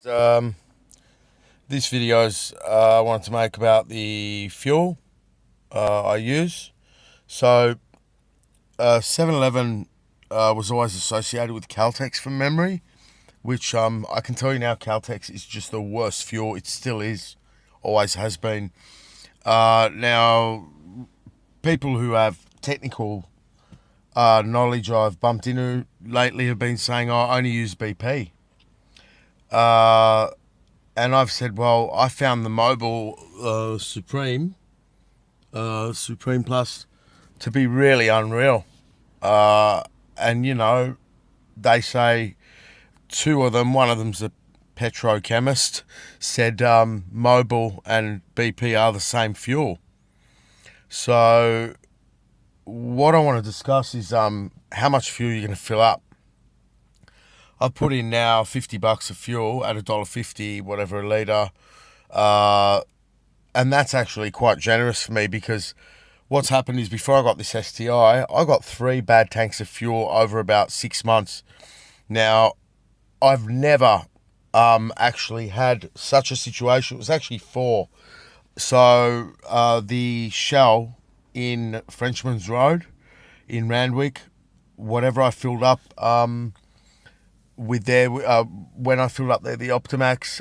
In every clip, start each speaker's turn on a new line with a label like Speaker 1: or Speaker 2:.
Speaker 1: This video's I wanted to make about the fuel I use. So 7-Eleven was always associated with Caltex from memory, which I can tell you now Caltex is just the worst fuel. It still is, always has been. Now, people who have technical knowledge I've bumped into lately have been saying, I only use BP. And I've said, well, I found the Mobile Supreme Plus to be really unreal. And they say two of them, one of them's a petrochemist, said Mobile and BP are the same fuel. So what I want to discuss is how much fuel you're going to fill up. I've put in now $50 of fuel at $1.50, whatever a litre. And that's actually quite generous for me, because what's happened is before I got this STi, I got 3 bad tanks of fuel over about 6 months. Now, I've never actually had such a situation. It was actually 4. So the Shell in Frenchman's Road in Randwick, whatever I filled up with there, when I filled up there, the Optimax,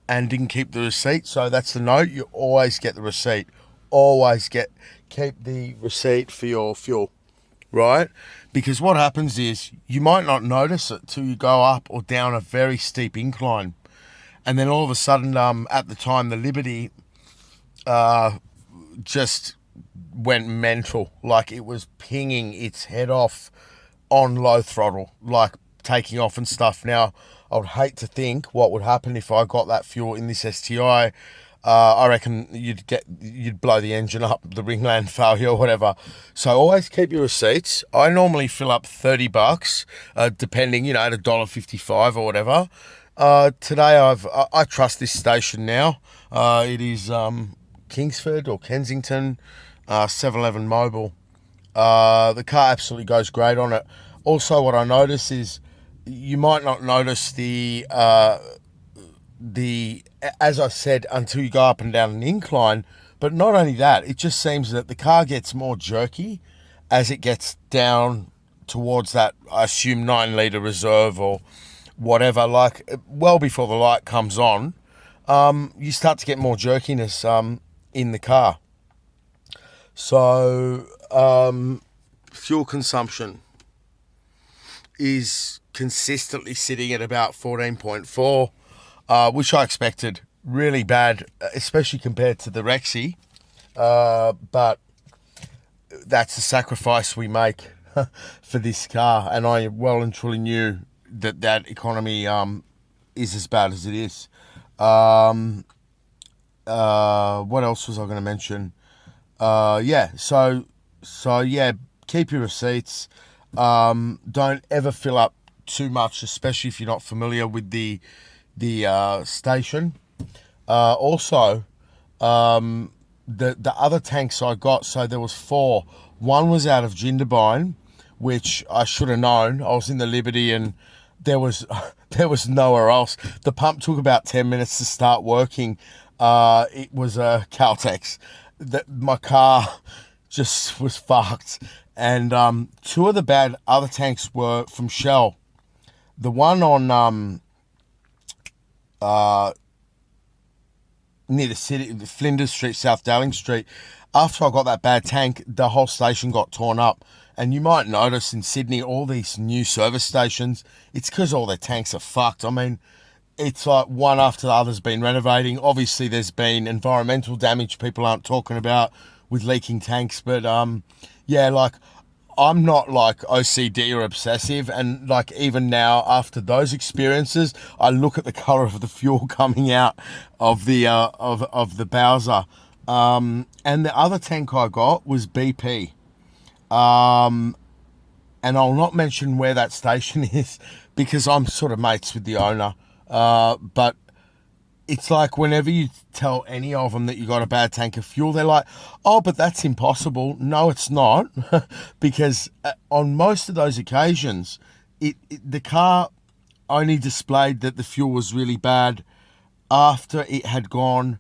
Speaker 1: and didn't keep the receipt. So that's the note. You always get the receipt. Keep the receipt for your fuel, right? Because what happens is you might not notice it till you go up or down a very steep incline. And then all of a sudden, at the time, the Liberty just went mental. Like, it was pinging its head off on low throttle, like taking off and stuff. Now, I would hate to think what would happen if I got that fuel in this STi. I reckon you'd blow the engine up, the Ringland failure or whatever. So always keep your receipts. I normally fill up $30, depending, at $1.55 or whatever. Today I trust this station now. It is Kingsford or Kensington, 7-Eleven Mobile. The car absolutely goes great on it. Also, what I notice is you might not notice the as I said, until you go up and down an incline. But not only that, it just seems that the car gets more jerky as it gets down towards that, I assume, 9-litre reserve or whatever. Like, well before the light comes on, you start to get more jerkiness in the car. So fuel consumption is consistently sitting at about 14.4, which I expected. Really bad, especially compared to the Rexy. But that's the sacrifice we make for this car. And I well and truly knew that economy is as bad as it is. What else was I going to mention? So keep your receipts. Don't ever fill up too much, especially if you're not familiar with the station. Also, the other tanks I got, so there was 4. One was out of Jindabyne, which I should have known. I was in the Liberty and there was nowhere else. The pump took about 10 minutes to start working. It was a Caltex. My car just was fucked. And 2 of the bad other tanks were from Shell. The one on near the city, Flinders Street, South Dowling Street. After I got that bad tank, the whole station got torn up. And you might notice in Sydney, all these new service stations, it's because all their tanks are fucked. I mean, it's like one after the other's been renovating. Obviously, there's been environmental damage people aren't talking about with leaking tanks. But, like, I'm not like OCD or obsessive, and like even now after those experiences, I look at the color of the fuel coming out of the the Bowser. And the other tank I got was BP. And I'll not mention where that station is because I'm sort of mates with the owner. But it's like whenever you tell any of them that you got a bad tank of fuel, they're like, oh, but that's impossible. No, it's not. Because on most of those occasions, the car only displayed that the fuel was really bad after it had gone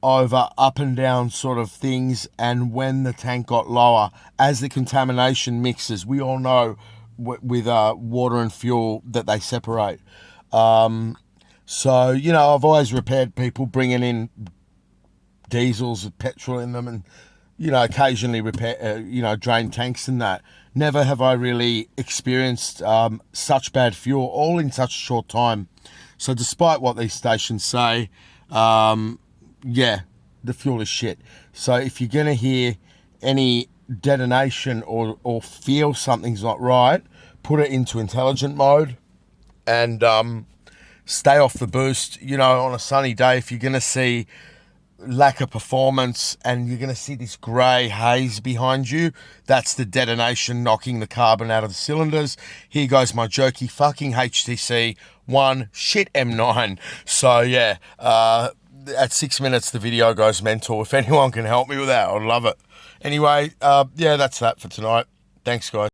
Speaker 1: over up and down sort of things, and when the tank got lower, as the contamination mixes. We all know with water and fuel that they separate. So, you know, I've always repaired people bringing in diesels with petrol in them, and, you know, occasionally repair, drain tanks and that. Never have I really experienced such bad fuel, all in such a short time. So despite what these stations say, yeah, the fuel is shit. So if you're going to hear any detonation or feel something's not right, put it into intelligent mode and stay off the boost. You know, on a sunny day, if you're going to see lack of performance and you're going to see this grey haze behind you, that's the detonation knocking the carbon out of the cylinders. Here goes my jerky fucking HTC One shit M9. So yeah, at 6 minutes the video goes mental. If anyone can help me with that, I'd love it. Anyway, yeah, that's that for tonight. Thanks, guys.